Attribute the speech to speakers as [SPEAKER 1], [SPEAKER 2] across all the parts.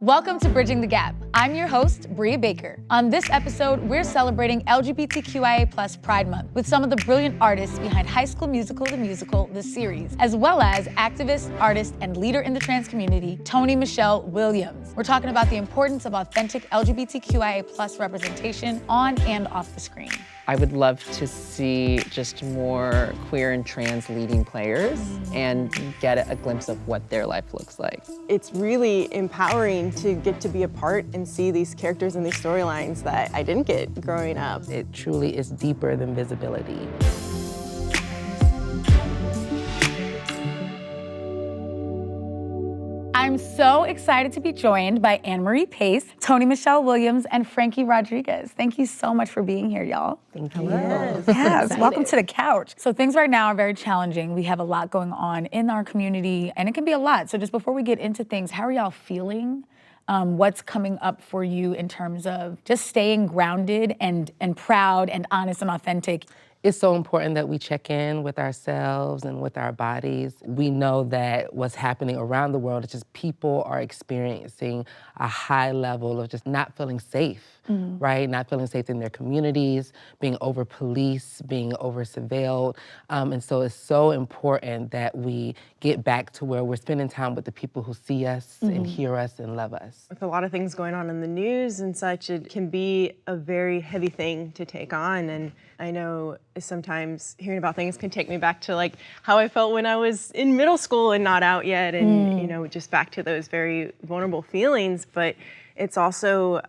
[SPEAKER 1] Welcome to Bridging the Gap. I'm your host, Bria Baker. On this episode, we're celebrating LGBTQIA Pride Month with some of the brilliant artists behind High School Musical, the series, as well as activist, artist, and leader in the trans community, Toni-Michelle Williams. We're talking about the importance of authentic LGBTQIA representation on and off the screen.
[SPEAKER 2] I would love to see just more queer and trans leading players and get a glimpse of what their life looks like.
[SPEAKER 3] It's really empowering to get to be a part and see these characters and these storylines that I didn't get growing up.
[SPEAKER 4] It truly is deeper than visibility.
[SPEAKER 1] I'm so excited to be joined by Anne-Marie Pace, Toni-Michelle Williams, and Frankie Rodriguez. Thank you so much for being here, y'all.
[SPEAKER 4] Thank you.
[SPEAKER 1] Yes, welcome to the couch. So things right now are very challenging. We have a lot going on in our community, and it can be a lot. So just before we get into things, how are y'all feeling? What's coming up for you in terms of just staying grounded and proud and honest and authentic?
[SPEAKER 4] It's so important that we check in with ourselves and with our bodies. We know that what's happening around the world is just people are experiencing a high level of just not feeling safe, right? Not feeling safe in their communities, being over-policed, being over-surveilled. And so it's so important that we get back to where we're spending time with the people who see us and hear us and love us.
[SPEAKER 3] With a lot of things going on in the news and such, it can be a very heavy thing to take on. And I know sometimes hearing about things can take me back to like how I felt when I was in middle school and not out yet, and you know, just back to those very vulnerable feelings. But it's also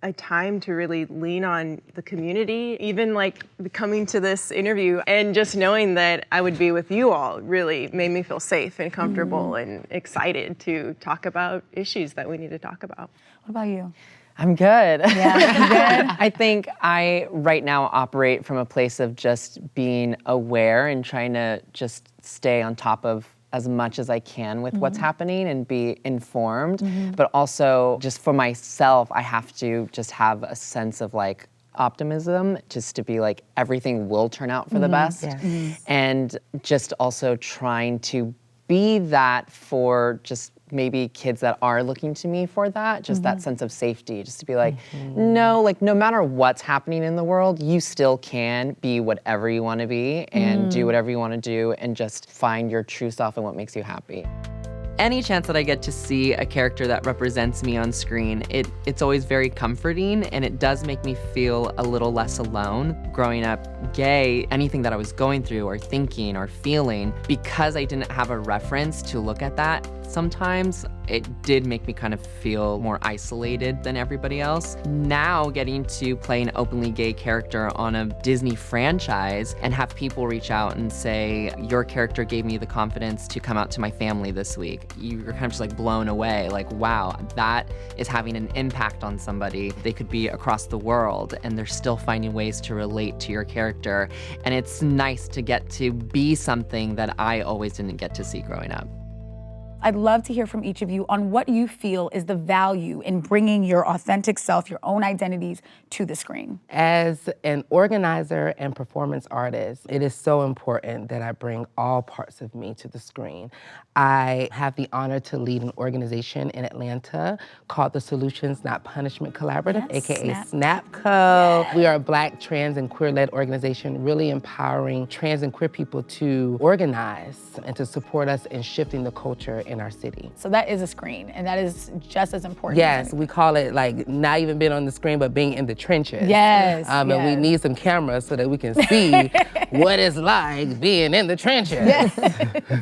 [SPEAKER 3] a time to really lean on the community. Even like coming to this interview and just knowing that I would be with you all really made me feel safe and comfortable and excited to talk about issues that we need to talk about.
[SPEAKER 1] What about you?
[SPEAKER 2] I'm good.
[SPEAKER 1] Yeah,
[SPEAKER 2] I think I right now operate from a place of just being aware and trying to just stay on top of as much as I can with what's happening and be informed. But also just for myself, I have to just have a sense of like optimism, just to be like everything will turn out for the best.
[SPEAKER 4] Yes.
[SPEAKER 2] And just also trying to be that for just maybe kids that are looking to me for that, just that sense of safety, just to be like, no, like no matter what's happening in the world, you still can be whatever you want to be and do whatever you want to do and just find your true self and what makes you happy. Any chance that I get to see a character that represents me on screen, it's always very comforting, and it does make me feel a little less alone. Growing up gay, anything that I was going through or thinking or feeling, because I didn't have a reference to look at that, sometimes it did make me kind of feel more isolated than everybody else. Now getting to play an openly gay character on a Disney franchise and have people reach out and say, your character gave me the confidence to come out to my family this week. You're kind of just like blown away, like, wow, that is having an impact on somebody. They could be across the world and they're still finding ways to relate to your character. And it's nice to get to be something that I always didn't get to see growing up.
[SPEAKER 1] I'd love to hear from each of you on what you feel is the value in bringing your authentic self, your own identities to the screen.
[SPEAKER 4] As an organizer and performance artist, it is so important that I bring all parts of me to the screen. I have the honor to lead an organization in Atlanta called the Solutions Not Punishment Collaborative, aka SNAPCO. Yeah. We are a Black, trans, and queer-led organization really empowering trans and queer people to organize and to support us in shifting the culture in our city.
[SPEAKER 1] So that is a screen, and that is just as important.
[SPEAKER 4] Yes, we call it like not even being on the screen, but being in the trenches.
[SPEAKER 1] Yes,
[SPEAKER 4] And we need some cameras so that we can see what it's like being in the trenches.
[SPEAKER 1] Yes,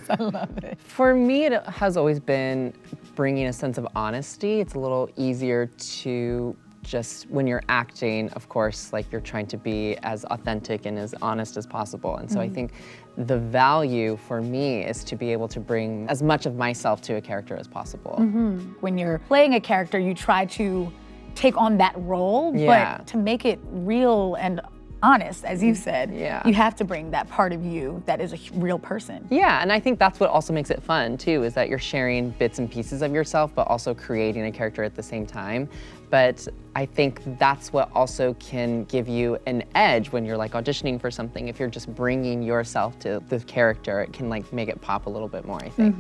[SPEAKER 1] I love it.
[SPEAKER 2] For me, it has always been bringing a sense of honesty. It's a little easier to just, when you're acting, of course, like you're trying to be as authentic and as honest as possible. And so I think the value for me is to be able to bring as much of myself to a character as possible.
[SPEAKER 1] When you're playing a character, you try to take on that role, but to make it real and honest, as you said,
[SPEAKER 2] Yeah.
[SPEAKER 1] you have to bring that part of you that is a real person.
[SPEAKER 2] Yeah, and I think that's what also makes it fun too, is that you're sharing bits and pieces of yourself, but also creating a character at the same time. But I think that's what also can give you an edge when you're like auditioning for something. If you're just bringing yourself to the character, it can like make it pop a little bit more, I think.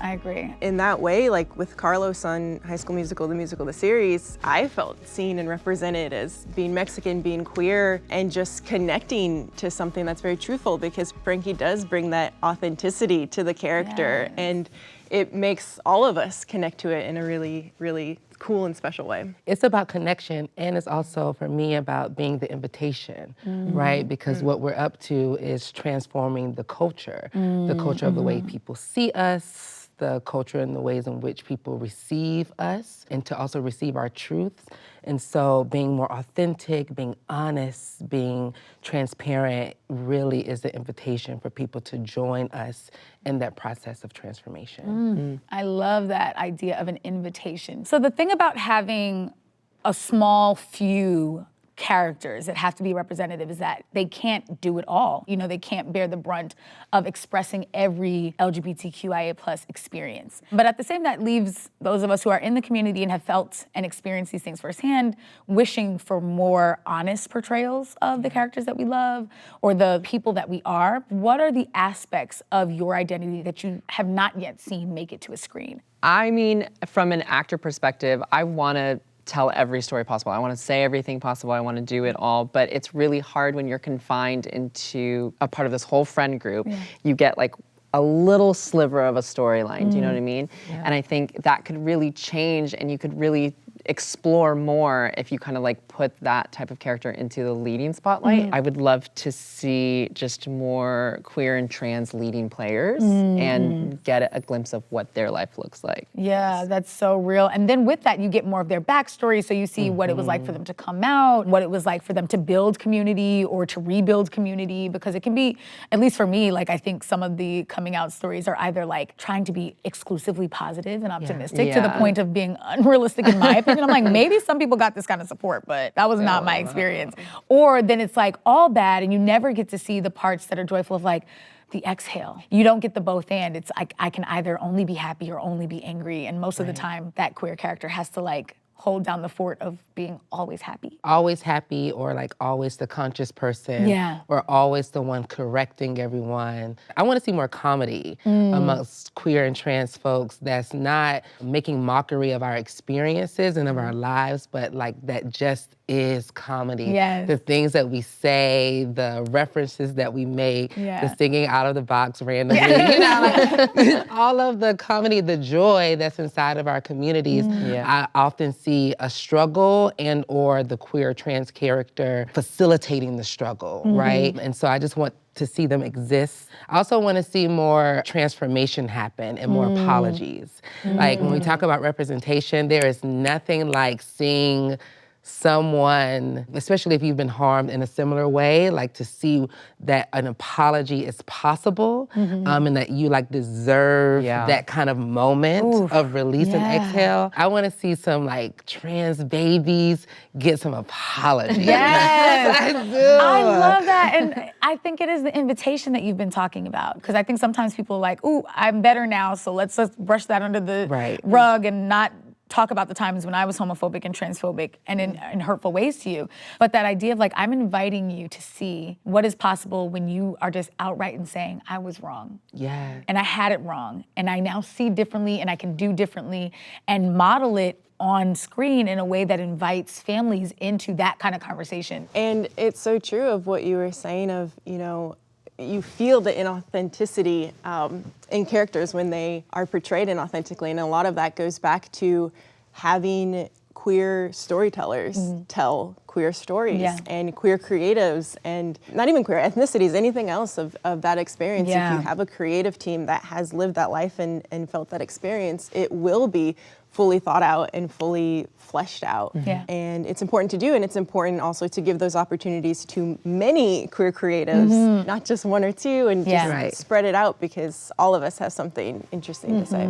[SPEAKER 1] I agree.
[SPEAKER 3] In that way, like with Carlos on High School Musical, the series, I felt seen and represented as being Mexican, being queer, and just connecting to something that's very truthful, because Frankie does bring that authenticity to the character,
[SPEAKER 1] Yes.
[SPEAKER 3] and it makes all of us connect to it in a really, really cool and special way.
[SPEAKER 4] It's about connection, and it's also, for me, about being the invitation, right? Because what we're up to is transforming the culture of the way people see us, the culture and the ways in which people receive us, and to also receive our truths. And so being more authentic, being honest, being transparent really is the invitation for people to join us in that process of transformation.
[SPEAKER 1] I love that idea of an invitation. So the thing about having a small few characters that have to be representative is that they can't do it all. You know, they can't bear the brunt of expressing every LGBTQIA plus experience. But at the same, that leaves those of us who are in the community and have felt and experienced these things firsthand, wishing for more honest portrayals of the characters that we love or the people that we are. What are the aspects of your identity that you have not yet seen make it to a screen?
[SPEAKER 2] I mean, from an actor perspective, I want to tell every story possible. I want to say everything possible. I want to do it all, but it's really hard when you're confined into a part of this whole friend group. You get like a little sliver of a storyline, do you know what I mean? And I think that could really change, and you could really explore more if you kind of like put that type of character into the leading spotlight. I would love to see just more queer and trans leading players and get a glimpse of what their life looks like.
[SPEAKER 1] Yeah, that's so real. And then with that, you get more of their backstory. So you see what it was like for them to come out, what it was like for them to build community or to rebuild community, because it can be, at least for me, like I think some of the coming out stories are either like trying to be exclusively positive and optimistic to the point of being unrealistic in my opinion. I'm like, maybe some people got this kind of support, but that was not my experience. Or then it's like all bad and you never get to see the parts that are joyful of like, the exhale. You don't get the both and. It's like, I can either only be happy or only be angry. And most of the time, that queer character has to like hold down the fort of being always happy.
[SPEAKER 4] Always happy, or like always the conscious person, or always the one correcting everyone. I want to see more comedy amongst queer and trans folks that's not making mockery of our experiences and of our lives, but like that just is comedy.
[SPEAKER 1] Yes.
[SPEAKER 4] The things that we say, the references that we make, the singing out of the box randomly, you know, like, all of the comedy, the joy that's inside of our communities. I often see a struggle and or the queer trans character facilitating the struggle, right? And so I just want to see them exist. I also want to see more transformation happen and more apologies. Like when we talk about representation, there is nothing like seeing someone, especially if you've been harmed in a similar way, like to see that an apology is possible and that you like deserve that kind of moment of release and exhale. I want to see some like trans babies get some apologies.
[SPEAKER 1] Yes,
[SPEAKER 4] I do.
[SPEAKER 1] I love that. And I think it is the invitation that you've been talking about. Because I think sometimes people are like, ooh, I'm better now, so let's just brush that under the rug and not talk about the times when I was homophobic and transphobic and in hurtful ways to you. But that idea of like, I'm inviting you to see what is possible when you are just outright and saying, I was wrong.
[SPEAKER 4] Yeah.
[SPEAKER 1] And I had it wrong. And I now see differently and I can do differently and model it on screen in a way that invites families into that kind of conversation.
[SPEAKER 3] And it's so true of what you were saying of, you know, you feel the inauthenticity in characters when they are portrayed inauthentically. And a lot of that goes back to having queer storytellers tell queer stories and queer creatives and not even queer ethnicities, anything else of that experience. If you have a creative team that has lived that life and felt that experience, it will be fully thought out and fully fleshed out. And it's important to do, and it's important also to give those opportunities to many queer creatives, not just one or two, and just spread it out because all of us have something interesting to say.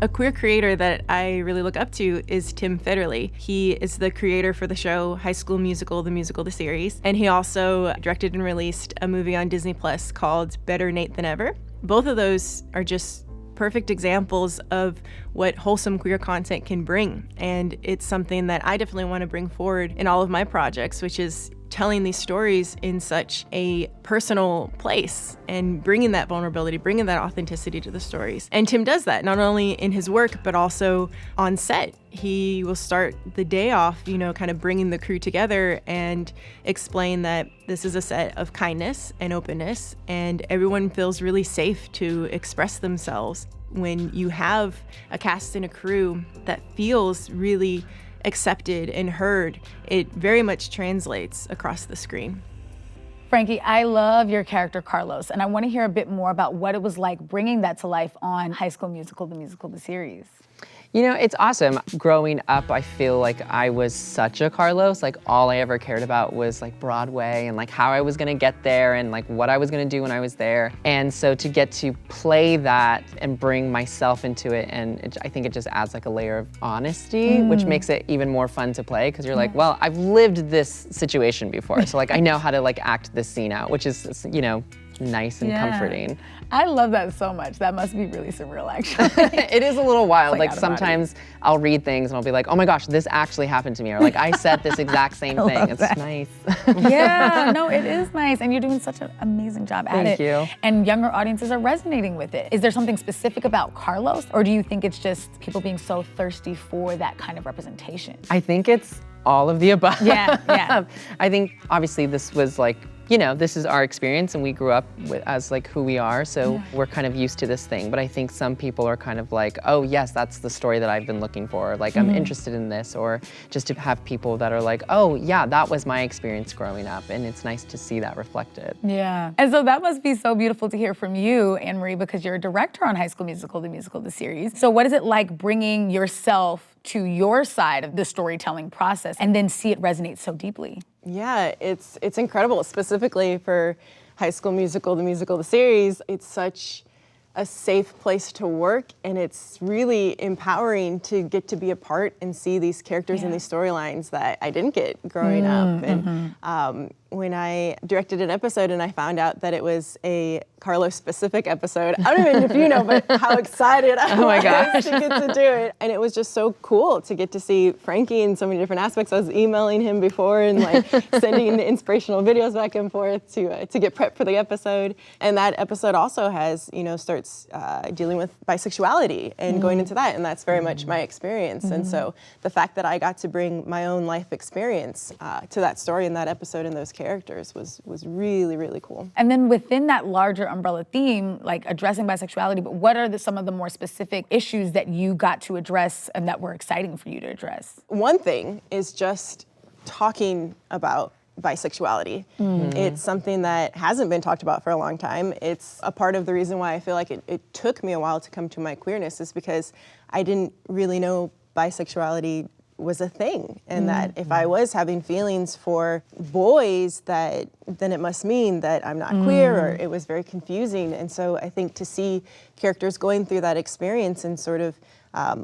[SPEAKER 3] A queer creator that I really look up to is Tim Federle. He is the creator for the show High School Musical, the series. And he also directed and released a movie on Disney Plus called Better Nate Than Ever. Both of those are just perfect examples of what wholesome queer content can bring. And it's something that I definitely want to bring forward in all of my projects, which is telling these stories in such a personal place and bringing that vulnerability, bringing that authenticity to the stories. And Tim does that not only in his work, but also on set. He will start the day off, kind of bringing the crew together and explain that this is a set of kindness and openness, and everyone feels really safe to express themselves. When you have a cast and a crew that feels really accepted and heard, it very much translates across the screen.
[SPEAKER 1] Frankie, I love your character Carlos, and I want to hear a bit more about what it was like bringing that to life on High School Musical, the series.
[SPEAKER 2] It's awesome. Growing up, I feel like I was such a Carlos. Like, all I ever cared about was like Broadway and like how I was gonna get there and like what I was gonna do when I was there. And so to get to play that and bring myself into it, and I think it just adds like a layer of honesty, which makes it even more fun to play, because you're like, well, I've lived this situation before, so like I know how to like act this scene out, which is, nice and comforting.
[SPEAKER 1] I love that so much. That must be really surreal, actually.
[SPEAKER 2] It is a little wild. Like
[SPEAKER 1] sometimes
[SPEAKER 2] sometimes I'll read things and I'll be like, oh my gosh, this actually happened to me. Or like, I said this exact same thing. It's nice.
[SPEAKER 1] Yeah, no, it is nice. And you're doing such an amazing job at it.
[SPEAKER 2] Thank you.
[SPEAKER 1] And younger audiences are resonating with it. Is there something specific about Carlos? Or do you think it's just people being so thirsty for that kind of representation?
[SPEAKER 2] I think it's all of the above.
[SPEAKER 1] Yeah.
[SPEAKER 2] I think obviously this was like, this is our experience and we grew up as like who we are, so we're kind of used to this thing. But I think some people are kind of like, oh yes, that's the story that I've been looking for. Like, I'm interested in this. Or just to have people that are like, oh yeah, that was my experience growing up, and it's nice to see that reflected.
[SPEAKER 1] Yeah. And so that must be so beautiful to hear from you, Anne-Marie, because you're a director on High School Musical, the series. So what is it like bringing yourself to your side of the storytelling process and then see it resonate so deeply?
[SPEAKER 3] Yeah, it's incredible, specifically for High School Musical, the series. It's such a safe place to work, and it's really empowering to get to be a part and see these characters and these storylines that I didn't get growing up. And when I directed an episode and I found out that it was a Carlos-specific episode, I don't even know if you know, but how excited I was to get to do it. And it was just so cool to get to see Frankie in so many different aspects. I was emailing him before and like sending inspirational videos back and forth to get prepped for the episode. And that episode also has, starts dealing with bisexuality and going into that, and that's very much my experience. And so the fact that I got to bring my own life experience to that story in that episode and those characters was really, really cool.
[SPEAKER 1] And then within that larger umbrella theme, like addressing bisexuality, but what are some of the more specific issues that you got to address and that were exciting for you to address?
[SPEAKER 3] One thing is just talking about bisexuality. It's something that hasn't been talked about for a long time. It's a part of the reason why I feel like it took me a while to come to my queerness, is because I didn't really know bisexuality was a thing, and that if I was having feelings for boys, that then it must mean that I'm not queer, or it was very confusing. And so I think to see characters going through that experience and sort of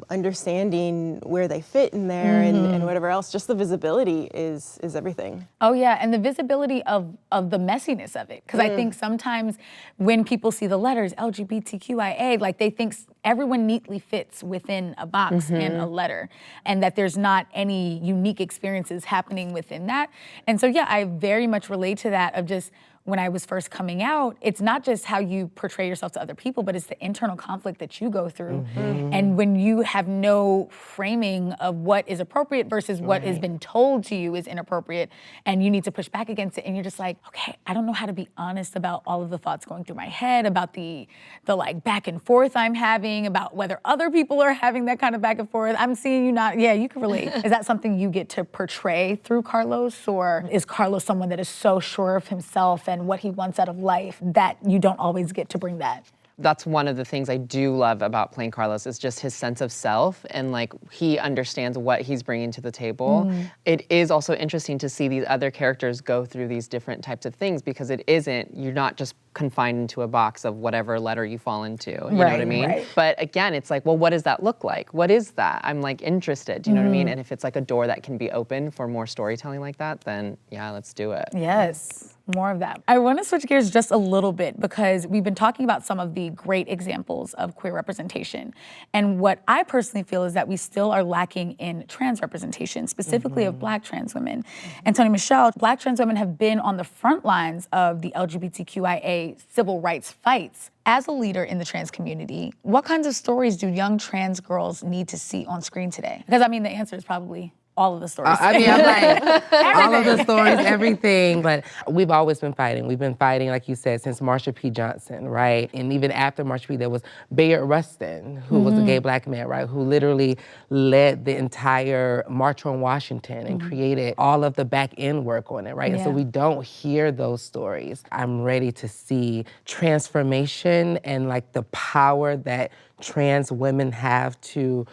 [SPEAKER 3] understanding where they fit in there and whatever else, just the visibility is everything.
[SPEAKER 1] Oh yeah, and the visibility of the messiness of it. Because I think sometimes when people see the letters LGBTQIA, like they think everyone neatly fits within a box in a letter, and that there's not any unique experiences happening within that. And so yeah, I very much relate to that of just, when I was first coming out, it's not just how you portray yourself to other people, but it's the internal conflict that you go through. And when you have no framing of what is appropriate versus what has been told to you is inappropriate, and you need to push back against it, and you're just like, okay, I don't know how to be honest about all of the thoughts going through my head, about the like back and forth I'm having, about whether other people are having that kind of back and forth. I'm seeing you not, yeah, you can relate. Is that something you get to portray through Carlos, or is Carlos someone that is so sure of himself and what he wants out of life that you don't always get to bring that?
[SPEAKER 2] That's one of the things I do love about playing Carlos is just his sense of self and like he understands what he's bringing to the table. It is also interesting to see these other characters go through these different types of things because you're not just confined into a box of whatever letter you fall into, you know what I mean?
[SPEAKER 1] Right.
[SPEAKER 2] But again, it's like, well, what does that look like? What is that? I'm like interested, do you know what I mean? And if it's like a door that can be open for more storytelling like that, then yeah, let's do it.
[SPEAKER 1] Yes, more of that. I want to switch gears just a little bit because we've been talking about some of the great examples of queer representation. And what I personally feel is that we still are lacking in trans representation, specifically of Black trans women. And Toni-Michelle, Black trans women have been on the front lines of the LGBTQIA civil rights fights. As a leader in the trans community, what kinds of stories do young trans girls need to see on screen today? Because I mean, the answer is probably all of the stories.
[SPEAKER 4] I mean, I'm like, all of the stories, everything. But we've always been fighting. We've been fighting, like you said, since Marsha P. Johnson, right? And even after Marsha P., there was Bayard Rustin, who was a gay Black man, right? Who literally led the entire March on Washington and created all of the back end work on it, right? And so we don't hear those stories. I'm ready to see transformation and like the power that trans women have to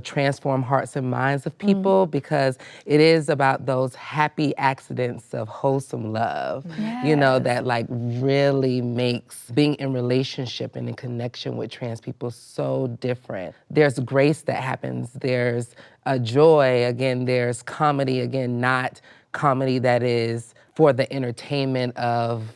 [SPEAKER 4] transform hearts and minds of people because it is about those happy accidents of wholesome love, that like really makes being in relationship and in connection with trans people so different. There's grace that happens, there's a joy, again, there's comedy, again, not comedy that is for the entertainment of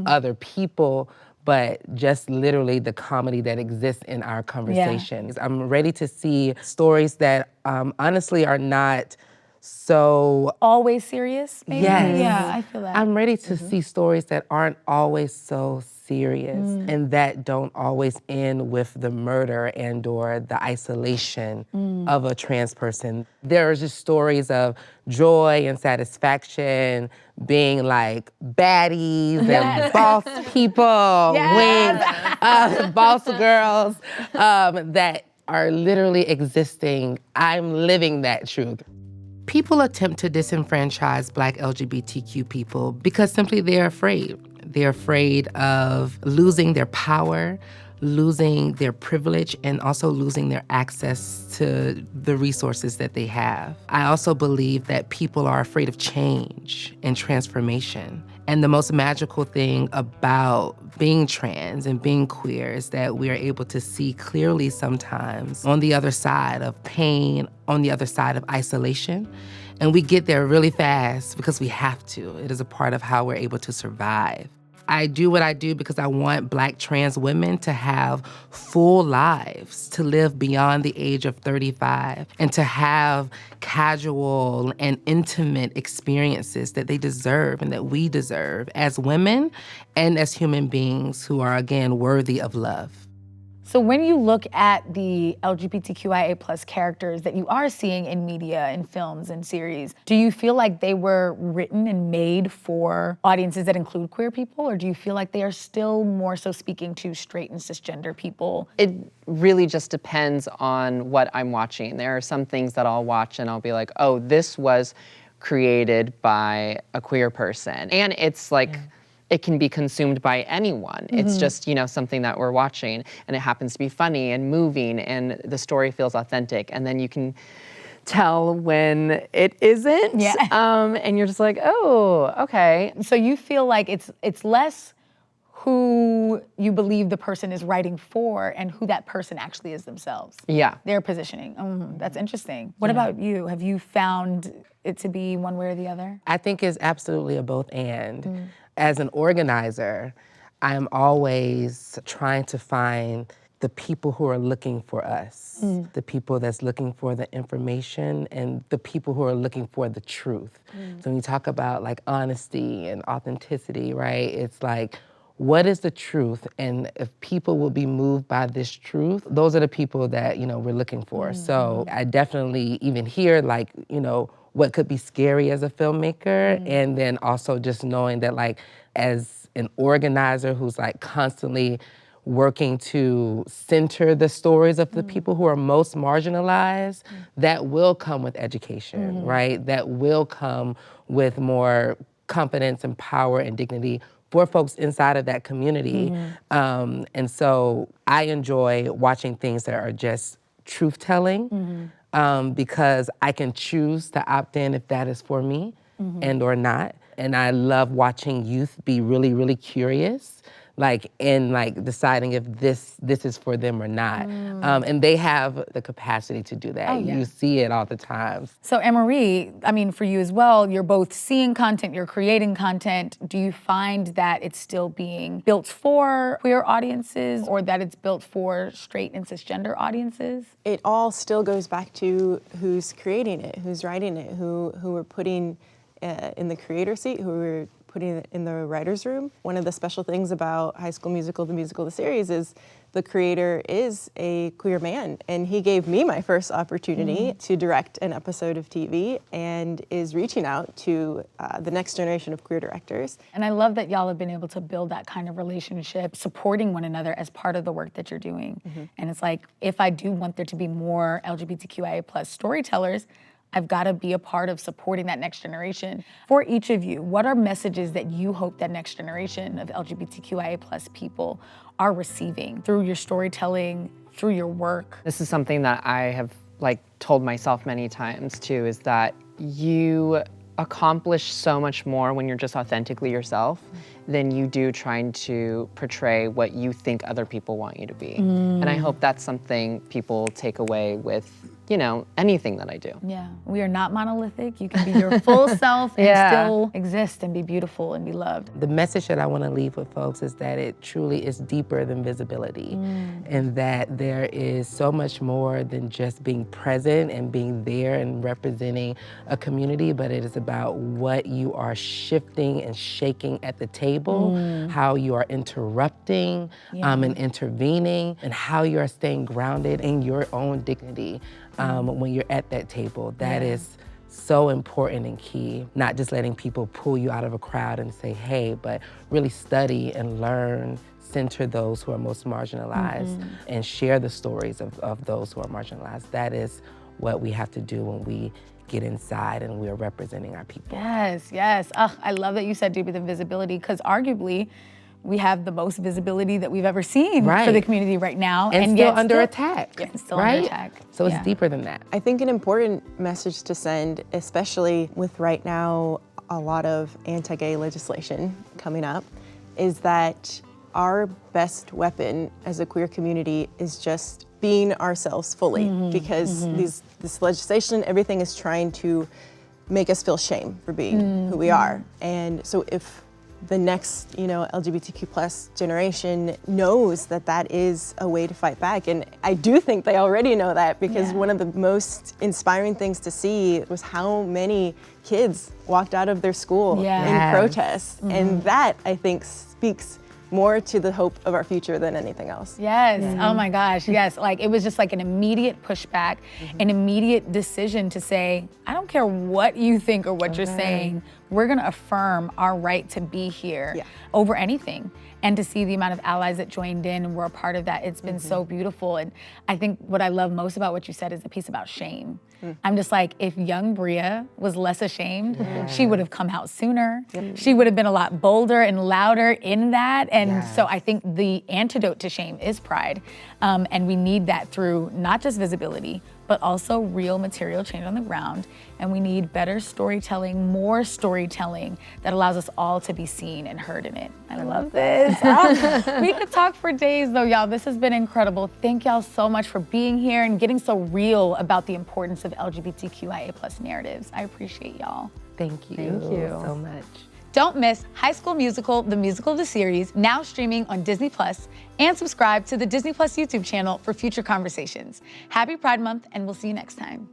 [SPEAKER 4] other people, but just literally the comedy that exists in our conversations. I'm ready to see stories that honestly are not so...
[SPEAKER 1] Always serious, maybe?
[SPEAKER 4] Yes.
[SPEAKER 1] Yeah, I feel that.
[SPEAKER 4] I'm ready to see stories that aren't always so serious and that don't always end with the murder and or the isolation of a trans person. There are just stories of joy and satisfaction, being like baddies and boss people, wings, boss girls that are literally existing. I'm living that truth. People attempt to disenfranchise Black LGBTQ people because simply they're afraid. They're afraid of losing their power, losing their privilege, and also losing their access to the resources that they have. I also believe that people are afraid of change and transformation. And the most magical thing about being trans and being queer is that we are able to see clearly sometimes on the other side of pain, on the other side of isolation. And we get there really fast because we have to. It is a part of how we're able to survive. I do what I do because I want Black trans women to have full lives, to live beyond the age of 35, and to have casual and intimate experiences that they deserve and that we deserve as women and as human beings who are, again, worthy of love.
[SPEAKER 1] So when you look at the LGBTQIA plus characters that you are seeing in media and films and series, do you feel like they were written and made for audiences that include queer people, or do you feel like they are still more so speaking to straight and cisgender people?
[SPEAKER 2] It really just depends on what I'm watching. There are some things that I'll watch and I'll be like, oh, this was created by a queer person. And it's like, it can be consumed by anyone. It's just, something that we're watching and it happens to be funny and moving and the story feels authentic. And then you can tell when it isn't. And you're just like, oh, okay.
[SPEAKER 1] So you feel like it's less who you believe the person is writing for and who that person actually is themselves.
[SPEAKER 2] Yeah.
[SPEAKER 1] Their positioning. That's interesting. What about you? Have you found it to be one way or the other?
[SPEAKER 4] I think it's absolutely a both and. As an organizer, I'm always trying to find the people who are looking for us, the people that's looking for the information and the people who are looking for the truth. So when you talk about like honesty and authenticity, right? It's like, what is the truth? And if people will be moved by this truth, those are the people that, we're looking for. So I definitely even hear like, what could be scary as a filmmaker, and then also just knowing that like as an organizer who's like constantly working to center the stories of the people who are most marginalized, that will come with education, right? That will come with more confidence and power and dignity for folks inside of that community. And so I enjoy watching things that are just truth-telling because I can choose to opt in if that is for me and or not. And I love watching youth be really, really curious, like in like deciding if this is for them or not. And they have the capacity to do that.
[SPEAKER 1] Oh, yeah.
[SPEAKER 4] You see it all the time.
[SPEAKER 1] So Anne-Marie, I mean, for you as well, you're both seeing content, you're creating content. Do you find that it's still being built for queer audiences or that it's built for straight and cisgender audiences?
[SPEAKER 3] It all still goes back to who's creating it, who's writing it, who we're putting in the creator seat, who we're putting it in the writer's room. One of the special things about High School Musical, the series, is the creator is a queer man, and he gave me my first opportunity to direct an episode of TV and is reaching out to the next generation of queer directors.
[SPEAKER 1] And I love that y'all have been able to build that kind of relationship, supporting one another as part of the work that you're doing. And it's like, if I do want there to be more LGBTQIA plus storytellers, I've got to be a part of supporting that next generation. For each of you, what are messages that you hope that next generation of LGBTQIA plus people are receiving through your storytelling, through your work?
[SPEAKER 2] This is something that I have like told myself many times too, is that you accomplish so much more when you're just authentically yourself than you do trying to portray what you think other people want you to be. And I hope that's something people take away with, you know, anything that I do.
[SPEAKER 1] Yeah, we are not monolithic. You can be your full self and still exist and be beautiful and be loved.
[SPEAKER 4] The message that I want to leave with folks is that it truly is deeper than visibility, and that there is so much more than just being present and being there and representing a community, but it is about what you are shifting and shaking at the table, how you are interrupting and intervening, and how you are staying grounded in your own dignity when you're at that table. That is so important and key. Not just letting people pull you out of a crowd and say, hey, but really study and learn, center those who are most marginalized, and share the stories of those who are marginalized. That is what we have to do when we get inside and we are representing our people.
[SPEAKER 1] Yes, yes. I love that you said deeper than visibility, because arguably, we have the most visibility that we've ever seen for the community right now.
[SPEAKER 4] And
[SPEAKER 1] yet
[SPEAKER 4] still under attack.
[SPEAKER 1] Yeah, still under attack.
[SPEAKER 4] So it's deeper than that.
[SPEAKER 3] I think an important message to send, especially with right now a lot of anti-gay legislation coming up, is that our best weapon as a queer community is just being ourselves fully, because this legislation, everything is trying to make us feel shame for being who we are. And so if the next, LGBTQ plus generation knows that that is a way to fight back. And I do think they already know that, because one of the most inspiring things to see was how many kids walked out of their school in protest. And that, I think, speaks more to the hope of our future than anything else.
[SPEAKER 1] Yes, oh my gosh, yes. Like, it was just like an immediate pushback, an immediate decision to say, I don't care what you think or what you're saying, we're gonna affirm our right to be here over anything. And to see the amount of allies that joined in and were a part of that, it's been so beautiful. And I think what I love most about what you said is the piece about shame. I'm just like, if young Bria was less ashamed, she would have come out sooner. She would have been a lot bolder and louder in that. And so I think the antidote to shame is pride. And we need that through not just visibility, but also real material change on the ground. And we need better storytelling, more storytelling that allows us all to be seen and heard in it. I love this. We could talk for days though, y'all. This has been incredible. Thank y'all so much for being here and getting so real about the importance of LGBTQIA plus narratives. I appreciate y'all.
[SPEAKER 4] Thank you so much.
[SPEAKER 1] Don't miss High School Musical, the musical of the series, now streaming on Disney+, and subscribe to the Disney+ YouTube channel for future conversations. Happy Pride Month, and we'll see you next time.